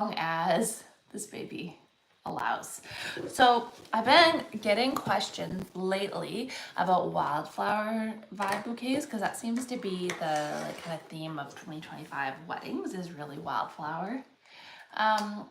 long as this baby allows. So I've been getting questions lately about wildflower vibe bouquets because that seems to be the kind of theme of 2025 weddings is really wildflower. And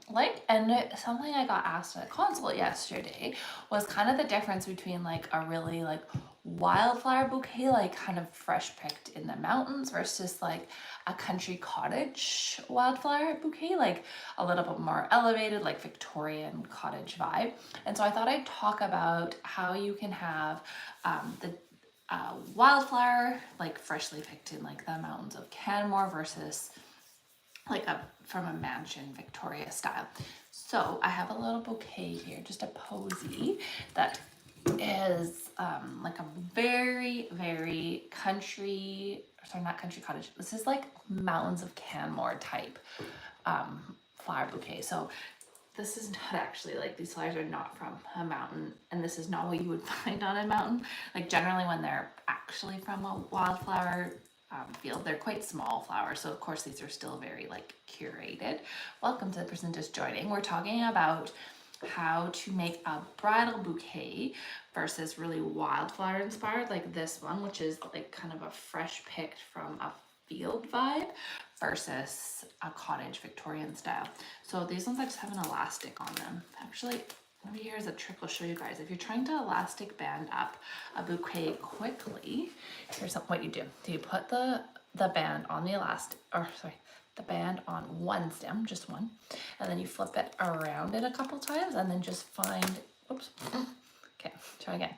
something I got asked at a consult yesterday was kind of the difference between like a really like wildflower bouquet, like kind of fresh picked in the mountains versus like a country cottage wildflower bouquet, like a little bit more elevated, like Victorian cottage vibe. And so I thought I'd talk about how you can have the wildflower like freshly picked in like the mountains of Canmore versus like from a mansion Victoria style. So I have a little bouquet here, just a posy that is like a very country, sorry, not country cottage. This is like mountains of Canmore type flower bouquet. So this is not actually like, these flowers are not from a mountain, and this is not what you would find on a mountain. Like generally when they're actually from a wildflower field, they're quite small flowers. So of course these are still very like curated. Welcome to the person just joining. We're talking about how to make a bridal bouquet versus really wildflower inspired, like this one, which is like kind of a fresh picked from a field vibe versus a cottage Victorian style. So these ones I just have an elastic on them. Actually, maybe here's a trick I'll show you guys. If you're trying to elastic band up a bouquet quickly, here's what you do. So you put the band on the elastic, or sorry, the band on one stem, just one, and then you flip it around it a couple times and then just find, oops, okay, try again.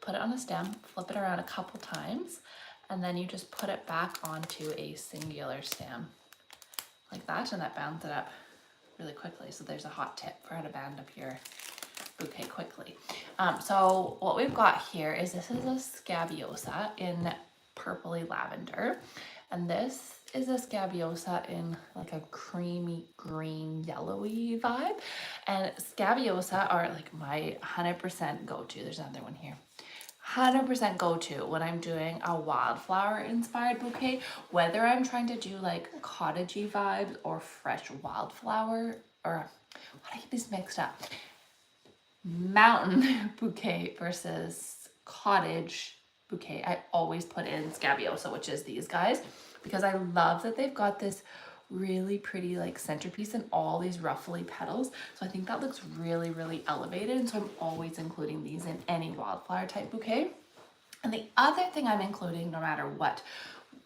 Put it on a stem, flip it around a couple times, and then you just put it back onto a singular stem like that, and that bands it up really quickly. So there's a hot tip for how to band up your bouquet quickly. So what we've got here is this is a scabiosa in purpley lavender, and this is a scabiosa in like a creamy green yellowy vibe. And scabiosa are like my 100% go-to. There's another one here. 100% go-to when I'm doing a wildflower inspired bouquet, whether I'm trying to do like cottagey vibes or fresh wildflower, or why do I get these mixed up? Mountain bouquet versus cottage bouquet. I always put in scabiosa, which is these guys, because I love that they've got this really pretty like centerpiece and all these ruffly petals. So I think that looks really elevated. And so I'm always including these in any wildflower type bouquet. And the other thing I'm including, no matter what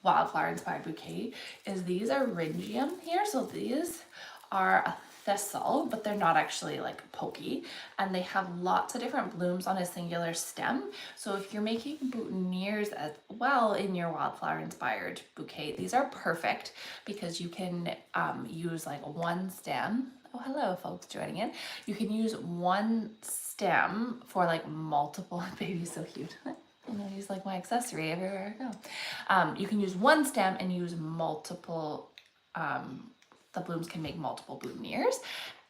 wildflower inspired bouquet, is these are Ringium here. So these are a thistle, but they're not actually like pokey, and they have lots of different blooms on a singular stem. So if you're making boutonnieres as well in your wildflower inspired bouquet, these are perfect because you can use like one stem. Oh, hello folks joining in. You can use one stem for like multiple, baby's so cute. You know, he's like my accessory everywhere I go. You can use one stem and use multiple, the blooms can make multiple boutonnieres.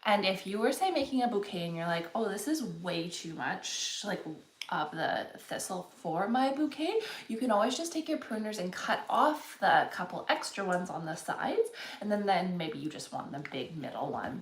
And if you were, say, making a bouquet and you're like, oh, this is way too much, like of the thistle for my bouquet, you can always just take your pruners and cut off the couple extra ones on the sides, and then maybe you just want the big middle one.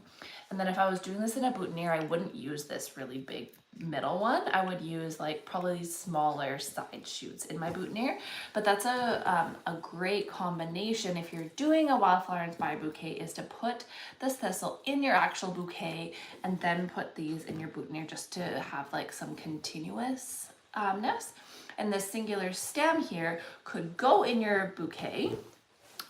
And then if I was doing this in a boutonniere, I wouldn't use this really big middle one. I would use like probably these smaller side shoots in my boutonniere. But that's a great combination if you're doing a wildflower inspired bouquet, is to put this thistle in your actual bouquet and then put these in your boutonniere just to have like some continuousness. And this singular stem here could go in your bouquet,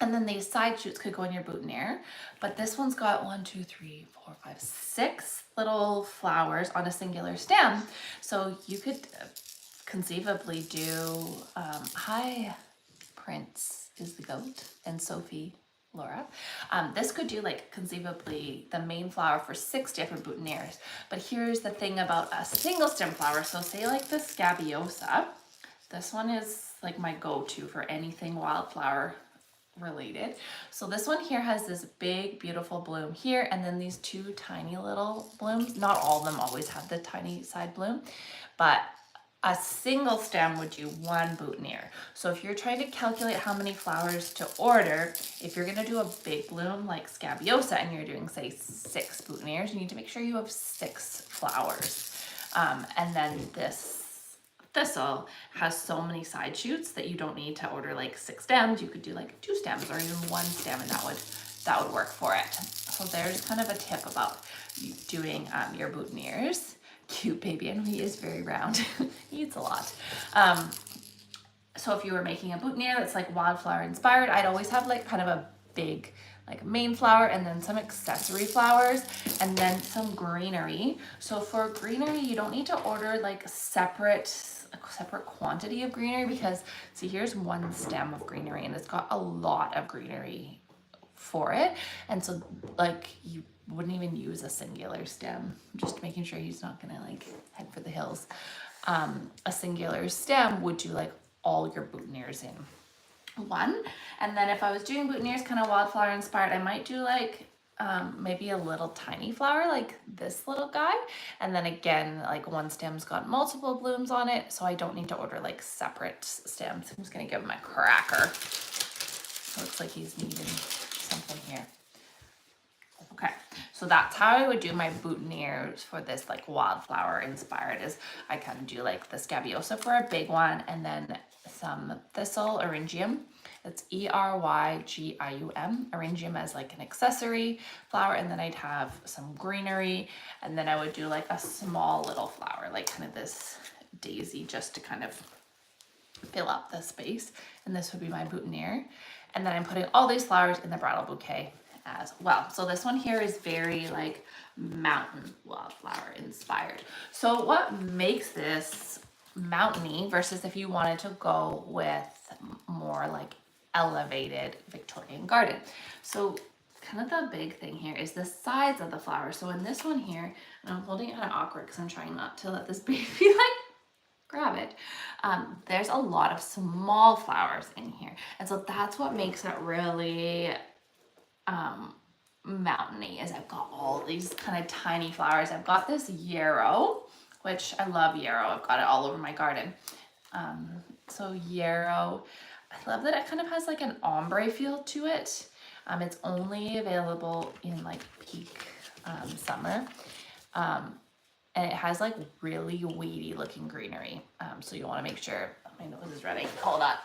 and then these side shoots could go in your boutonniere. But this one's got 1, 2, 3, 4, 5, 6 little flowers on a singular stem. So you could conceivably do, hi, Prince is the goat, and Sophie, Laura. This could do like conceivably the main flower for 6 different boutonnieres. But here's the thing about a single stem flower. So say like the scabiosa, this one is like my go-to for anything wildflower related. So this one here has this big beautiful bloom here, and then these 2 tiny little blooms. Not all of them always have the tiny side bloom, but A single stem would do 1 boutonniere. So if you're trying to calculate how many flowers to order, if you're gonna do a big bloom like scabiosa and you're doing say 6 boutonnieres, you need to make sure you have 6 flowers. And then this thistle has so many side shoots that you don't need to order like 6 stems. You could do like 2 stems or even 1 stem, and that would work for it. So there's kind of a tip about doing your boutonnieres. Cute baby, and he is very round. He eats a lot. So if you were making a boutonniere that's like wildflower inspired, I'd always have like kind of a big like main flower and then some accessory flowers and then some greenery. So for greenery, you don't need to order like a separate quantity of greenery, because see, here's 1 stem of greenery and it's got a lot of greenery for it. And so like you wouldn't even use a singular stem, just making sure he's not gonna like head for the hills. A singular stem would do like all your boutonnieres in 1. And then if I was doing boutonnieres kind of wildflower inspired, I might do like maybe a little tiny flower like this little guy. And then again, like 1 stem's got multiple blooms on it, so I don't need to order like separate stems. I'm just gonna give him a cracker. Looks like he's needing something here. Okay, so that's how I would do my boutonnieres for this like wildflower inspired, is I kind of do like the scabiosa for a big one and then some thistle eryngium. It's E-R-Y-G-I-U-M, eryngium as like an accessory flower, and then I'd have some greenery, and then I would do like a small little flower, like kind of this daisy, just to kind of fill up the space, and this would be my boutonniere. And then I'm putting all these flowers in the bridal bouquet as well. So this one here is very like mountain wildflower inspired. So what makes this mountainy versus if you wanted to go with more like elevated Victorian garden? So kind of the big thing here is the size of the flower. So in this one here, and I'm holding it kind of awkward because I'm trying not to let this baby like grab it. There's a lot of small flowers in here. And so that's what makes it really mountainy, is I've got all these kind of tiny flowers. I've got this yarrow, which I love yarrow. I've got it all over my garden. So yarrow, I love that it kind of has like an ombre feel to it. It's only available in like peak summer. And it has like really weedy looking greenery. So you want to make sure, my nose is running, hold on.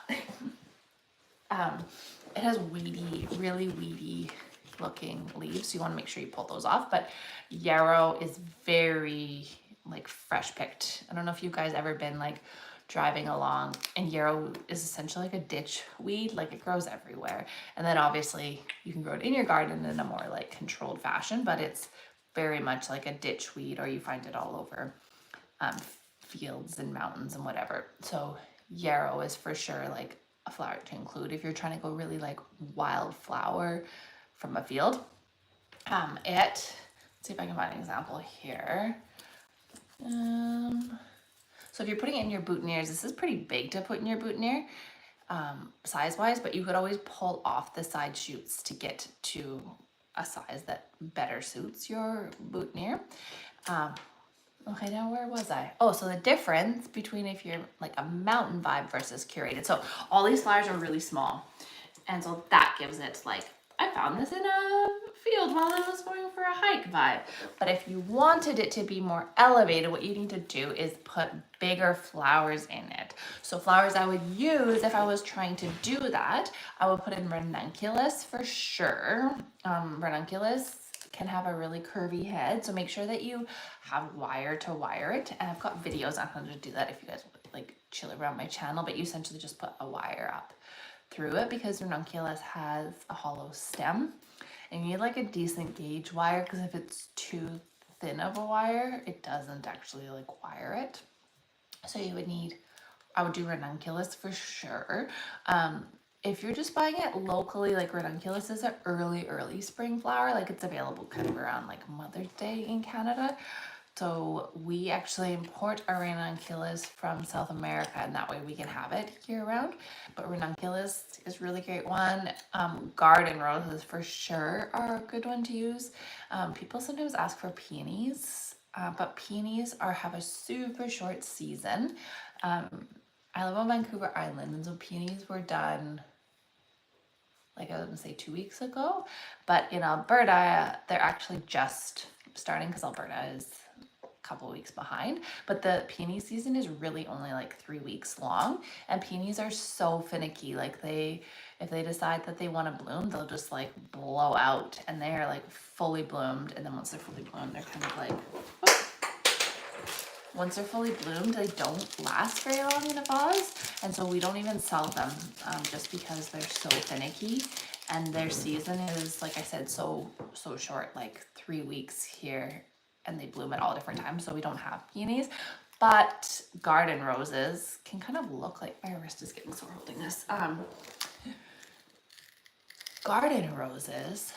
It has weedy, really weedy looking leaves. So you want to make sure you pull those off. But yarrow is very like fresh picked. I don't know if you guys ever been like driving along, and yarrow is essentially like a ditch weed, like it grows everywhere. And then obviously you can grow it in your garden in a more like controlled fashion, but it's very much like a ditch weed, or you find it all over fields and mountains and whatever. So yarrow is for sure like a flower to include if you're trying to go really like wildflower from a field. Let's see if I can find an example here. So if you're putting it in your boutonnieres, this is pretty big to put in your boutonniere size-wise, but you could always pull off the side shoots to get to a size that better suits your boutonniere. Okay, now where was I? Oh, so the difference between if you're like a mountain vibe versus curated. So all these flowers are really small. And so that gives it like, I found this in a field while I was going for a hike vibe. But if you wanted it to be more elevated, what you need to do is put bigger flowers in it. So flowers I would use if I was trying to do that, I would put in ranunculus for sure. Ranunculus can have a really curvy head, so make sure that you have wire to wire it. And I've got videos on how to do that if you guys would like chill around my channel, but you essentially just put a wire up through it, because ranunculus has a hollow stem and you need like a decent gauge wire, because if it's too thin of a wire, it doesn't actually like wire it. So you would need, I would do ranunculus for sure. If you're just buying it locally, like ranunculus is an early spring flower, like it's available kind of around like Mother's Day in Canada. So we actually import our ranunculus from South America, and that way we can have it year round. But ranunculus is a really great one. Garden roses for sure are a good one to use. People sometimes ask for peonies. but peonies have a super short season. I live on Vancouver Island, and so peonies were done, like I was gonna say 2 weeks ago, but in Alberta, they're actually just starting because Alberta is a couple weeks behind. But the peony season is really only like 3 weeks long, and peonies are so finicky. Like if they decide that they want to bloom, they'll just like blow out, and they're like fully bloomed. And then once they're fully bloomed, they're kind of like, once they're fully bloomed, they don't last very long in a vase, and so we don't even sell them just because they're so finicky, and their season is, like I said, so short, like 3 weeks here, and they bloom at all different times, so we don't have peonies. But garden roses can kind of look like, my wrist is getting sore holding this. Garden roses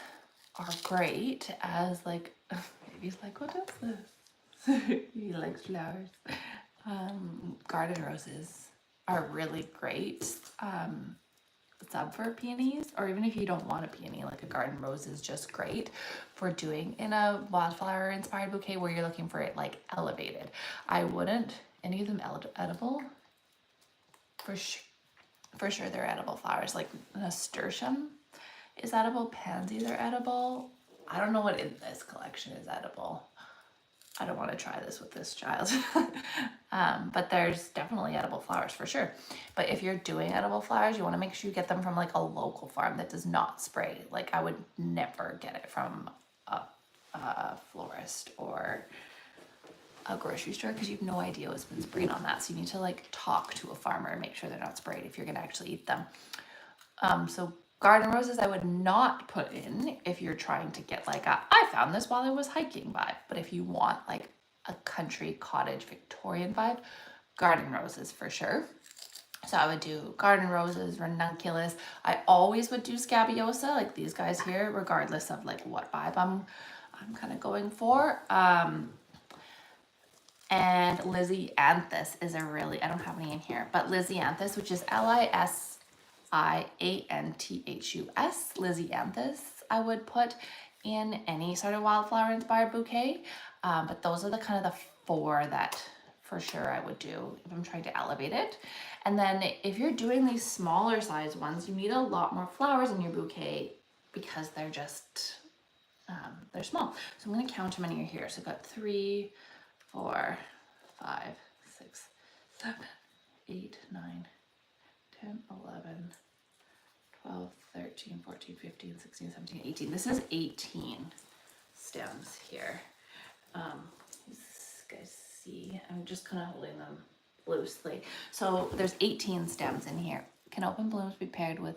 are great as like, baby's like, what is this? He likes flowers. Garden roses are really great sub for peonies, or even if you don't want a peony, like a garden rose is just great for doing in a wildflower inspired bouquet where you're looking for it like elevated. I wouldn't, any of them edible? For sure they're edible flowers, like nasturtium is edible, pansies are edible. I don't know what in this collection is edible. I don't want to try this with this child. But there's definitely edible flowers for sure. But if you're doing edible flowers, you want to make sure you get them from like a local farm that does not spray. Like I would never get it from a florist or a grocery store because you have no idea what's been sprayed on that. So you need to like talk to a farmer and make sure they're not sprayed if you're going to actually eat them. So garden roses I would not put in if you're trying to get like I found this while I was hiking vibe. But if you want like a country cottage Victorian vibe, garden roses for sure. So I would do garden roses, ranunculus. I always would do scabiosa, like these guys here, regardless of like what vibe I'm kind of going for. And lisianthus is a really, I don't have any in here, but lisianthus, which is Lisianthus, lisianthus, I would put in any sort of wildflower inspired bouquet. But those are the kind of the four that for sure I would do if I'm trying to elevate it. And then if you're doing these smaller size ones, you need a lot more flowers in your bouquet because they're just, they're small. So I'm going to count how many are here. So I've got 3, 4, 5, 6, 7, 8, 9, 10, 11, 12, 13, 14, 15, 16, 17, 18. This is 18 stems here. You guys see, I'm just kind of holding them loosely. So there's 18 stems in here. Can open blooms be paired with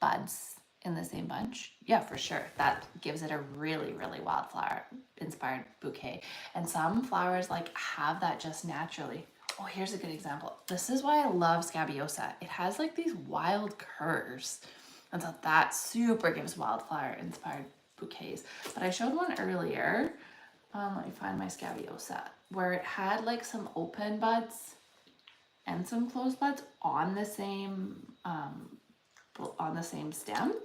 buds in the same bunch? Yeah, for sure. That gives it a really, really wildflower inspired bouquet. And some flowers like have that just naturally. Oh, here's a good example. This is why I love scabiosa. It has like these wild curves. And so that super gives wildflower inspired bouquets. But I showed one earlier. Let me find my scabiosa, where it had like some open buds and some closed buds on the same stem.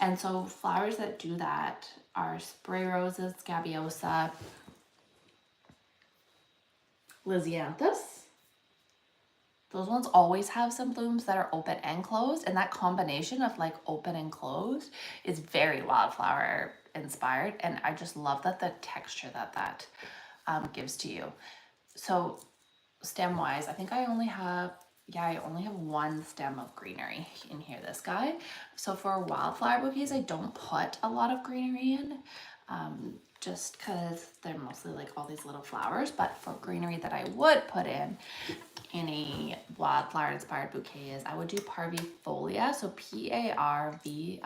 And so flowers that do that are spray roses, scabiosa, lisianthus. Those ones always have some blooms that are open and closed, and that combination of like open and closed is very wildflower inspired, and I just love that the texture that gives to you. So stem wise, I think I only have one stem of greenery in here, this guy. So for wildflower bouquets, I don't put a lot of greenery in, just because they're mostly like all these little flowers. But for greenery that I would put in a wildflower inspired bouquet is I would do parvifolia, so Parvifolia,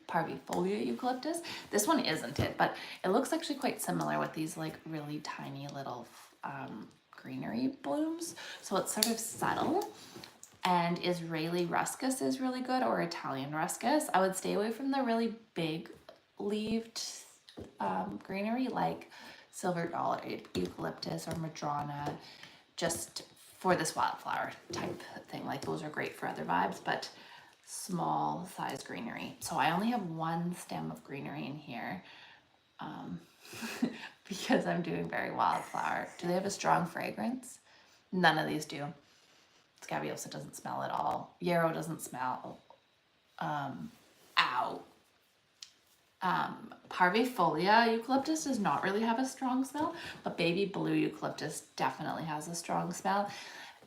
parvifolia eucalyptus. This one isn't it, but it looks actually quite similar with these like really tiny little greenery blooms. So it's sort of subtle. And Israeli ruscus is really good, or Italian ruscus. I would stay away from the really big leaved greenery like silver dollar eucalyptus or madrona, just for this wildflower type thing. Like those are great for other vibes, but small size greenery. So I only have one stem of greenery in here. because I'm doing berry wildflower. Do they have a strong fragrance? None of these do. Scabiosa doesn't smell at all. Yarrow doesn't smell. Ow. Parvifolia eucalyptus does not really have a strong smell, but baby blue eucalyptus definitely has a strong smell.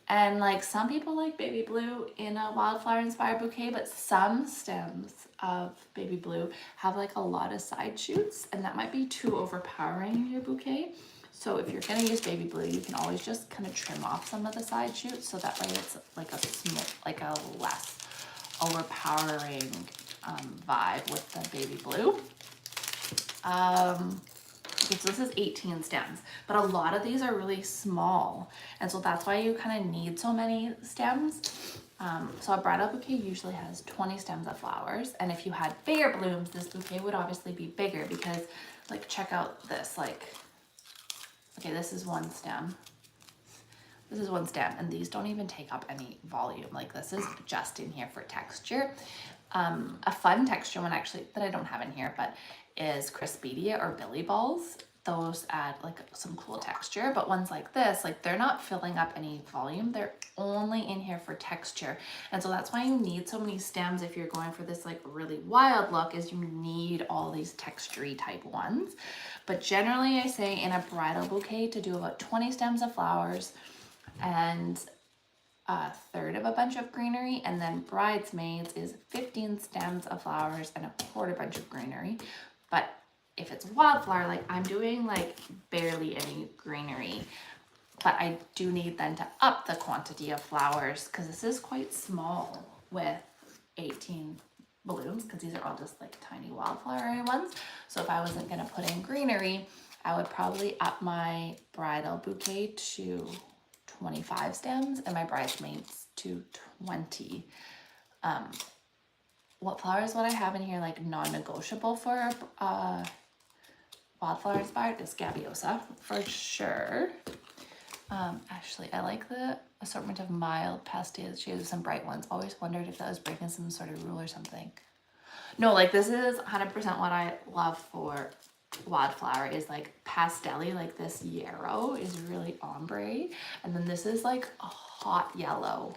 And like some people like baby blue in a wildflower inspired bouquet, but some stems of baby blue have like a lot of side shoots, and that might be too overpowering in your bouquet. So if you're gonna use baby blue, you can always just kind of trim off some of the side shoots, so that way it's like a less overpowering vibe with the baby blue. Okay, so this is 18 stems, but a lot of these are really small, and so that's why you kind of need so many stems. So a bridal bouquet usually has 20 stems of flowers, and if you had bigger blooms, this bouquet would obviously be bigger because, like, check out this, like, okay, this is one stem. This is one stem, and these don't even take up any volume. Like, this is just in here for texture. A fun texture one actually that I don't have in here, but is Crispidia or Billy Balls. Those add like some cool texture, but ones like this, like they're not filling up any volume. They're only in here for texture. And so that's why you need so many stems if you're going for this like really wild look, is you need all these textury type ones. But generally I say in a bridal bouquet to do about 20 stems of flowers and a third of a bunch of greenery, and then bridesmaids is 15 stems of flowers and a quarter bunch of greenery. But if it's wildflower, like I'm doing like barely any greenery, but I do need then to up the quantity of flowers because this is quite small with 18 blooms, because these are all just like tiny wildflowery ones. So if I wasn't gonna put in greenery, I would probably up my bridal bouquet to 25 stems and my bridesmaids to 20. What flowers would I have in here like non-negotiable for wildflower inspired is scabiosa for sure. Actually, I like the assortment of mild pastel shades with some bright ones. Always wondered if that was breaking some sort of rule or something. No, like this is 100% what I love for wildflower is like pastel-y, like this yarrow is really ombre, and then this is like a hot yellow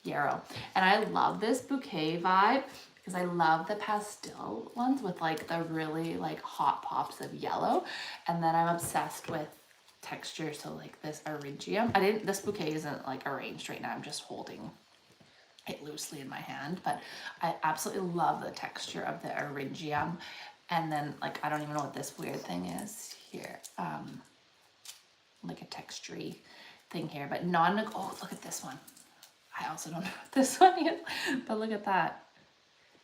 yarrow. And I love this bouquet vibe because I love the pastel ones with like the really like hot pops of yellow, and then I'm obsessed with texture. So like this eryngium, this bouquet isn't like arranged right now, I'm just holding it loosely in my hand, but I absolutely love the texture of the eryngium. And then like I don't even know what this weird thing is here, like a textury thing here, but oh, look at this one. I also don't know what this one is, but look at that.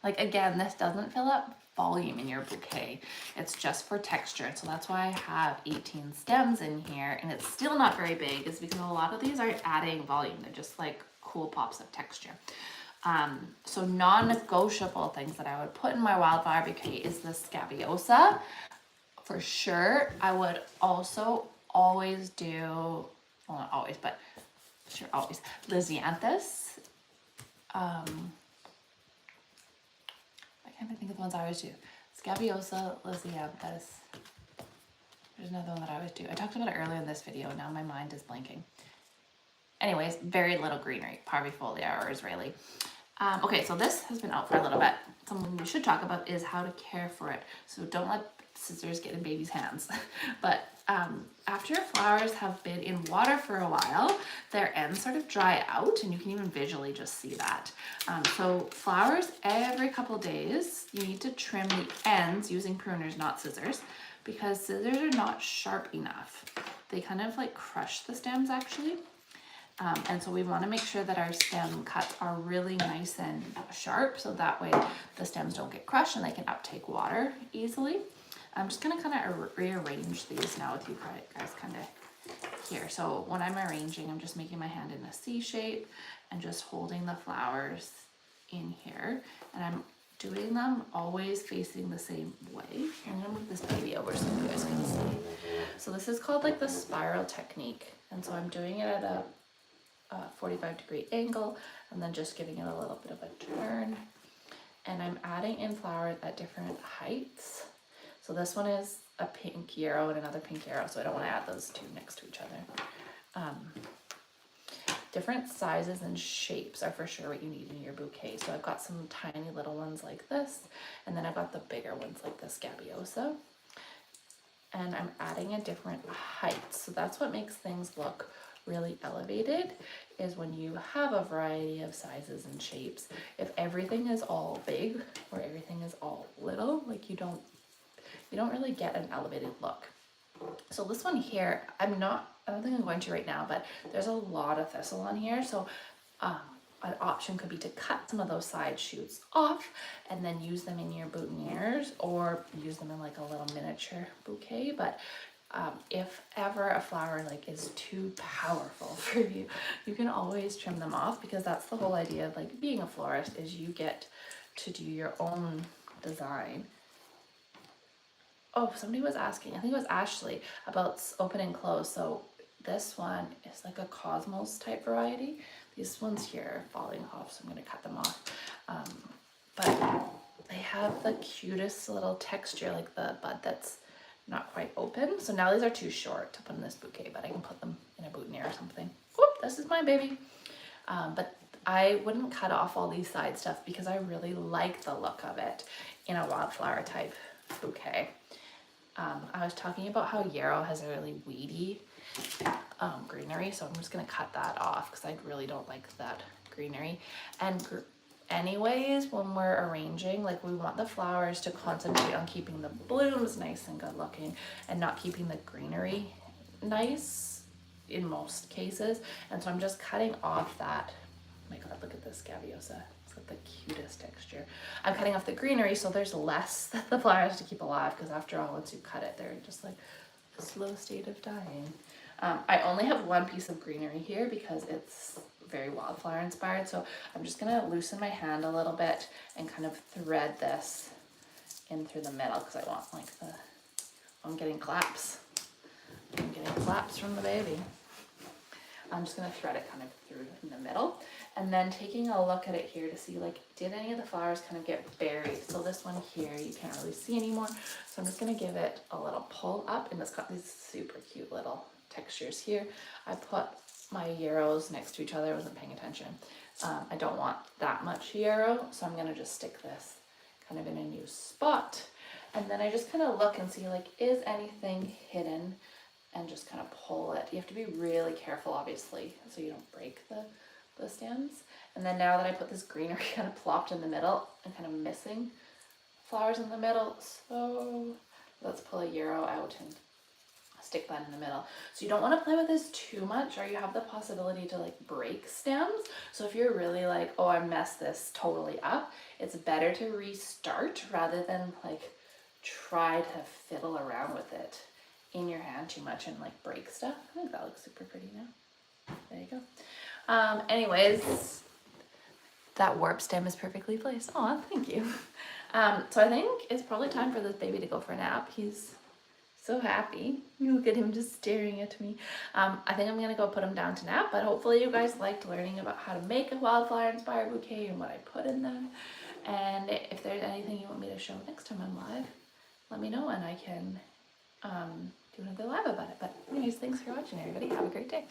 Like again, this doesn't fill up volume in your bouquet, it's just for texture. So that's why I have 18 stems in here, and it's still not very big, is because a lot of these aren't adding volume, they're just like cool pops of texture. So non-negotiable things that I would put in my wildflower bouquet is the scabiosa for sure. I would also always do, well not always, but sure always, lisianthus. I can't think of the ones I always do. Scabiosa, lisianthus. There's another one that I always do. I talked about it earlier in this video, now my mind is blanking. Anyways, very little greenery, parvifolia or Israeli. Okay, so this has been out for a little bit. Something we should talk about is how to care for it. So don't let scissors get in baby's hands. But after your flowers have been in water for a while, their ends sort of dry out, and you can even visually just see that. So flowers, every couple days, you need to trim the ends using pruners, not scissors, because scissors are not sharp enough. They kind of like crush the stems actually. And so we want to make sure that our stem cuts are really nice and sharp, so that way the stems don't get crushed and they can uptake water easily. I'm just going to kind of rearrange these now with you guys kind of here. So when I'm arranging, I'm just making my hand in a C shape and just holding the flowers in here. And I'm doing them always facing the same way. I'm going to move this baby over so you guys can see. So this is called like the spiral technique. And so I'm doing it at a 45-degree angle, and then just giving it a little bit of a turn. and I'm adding in flowers at different heights. So this one is a pink yarrow and another pink yarrow, so I don't want to add those two next to each other. Different sizes and shapes are for sure what you need in your bouquet. So I've got some tiny little ones like this, and then I've got the bigger ones like the scabiosa. And I'm adding in different heights. So that's what makes things look really elevated, is when you have a variety of sizes and shapes. If everything is all big or everything is all little, like you don't really get an elevated look. So this one here, I don't think I'm going to right now, but there's a lot of thistle on here. So an option could be to cut some of those side shoots off and then use them in your boutonnieres, or use them in like a little miniature bouquet. But if ever a flower like is too powerful for you, you can always trim them off, because that's the whole idea of like being a florist, is you get to do your own design. Oh, somebody was asking, I think it was Ashley, about open and close. So this one is like a cosmos type variety. These ones here are falling off, so I'm going to cut them off. But they have the cutest little texture, like the bud that's not quite open. So now these are too short to put in this bouquet, but I can put them in a boutonniere or something. Whoop, this is my baby. But I wouldn't cut off all these side stuff because I really like the look of it in a wildflower type bouquet. I was talking about how yarrow has a really weedy greenery, so I'm just going to cut that off because I really don't like that greenery. And anyways, when we're arranging, like, we want the flowers to concentrate on keeping the blooms nice and good looking and not keeping the greenery nice in most cases. And so I'm just cutting off that. Oh my god, look at this scabiosa. It's got the cutest texture. I'm cutting off the greenery so there's less that the flower has to keep alive, because after all, once you cut it, they're just like a slow state of dying. I only have one piece of greenery here because it's very wildflower inspired, so I'm just gonna loosen my hand a little bit and kind of thread this in through the middle, because I want like I'm getting claps. I'm getting claps from the baby. I'm just gonna thread it kind of through in the middle, and then taking a look at it here to see, like, did any of the flowers kind of get buried? So this one here you can't really see anymore, so I'm just gonna give it a little pull up, and it's got these super cute little textures here. I put my yarrows next to each other. I wasn't paying attention. I don't want that much yarrow, so I'm gonna just stick this kind of in a new spot, and then I just kind of look and see, like, is anything hidden, and just kind of pull it. You have to be really careful, obviously, so you don't break the stems. And then now that I put this greenery kind of plopped in the middle, I'm kind of missing flowers in the middle, so let's pull a yarrow out and stick that in the middle. So you don't want to play with this too much, or you have the possibility to like break stems. So if you're really like, oh, I messed this totally up, it's better to restart rather than like try to fiddle around with it in your hand too much and like break stuff. I think that looks super pretty now. There you go. Anyways, that warp stem is perfectly placed. Oh, thank you. So I think it's probably time for this baby to go for a nap. He's so happy. Look at him just staring at me. I think I'm gonna go put him down to nap, but hopefully you guys liked learning about how to make a wildflower inspired bouquet and what I put in them. And if there's anything you want me to show next time I'm live, let me know and I can do another live about it. But anyways, thanks for watching, everybody. Have a great day.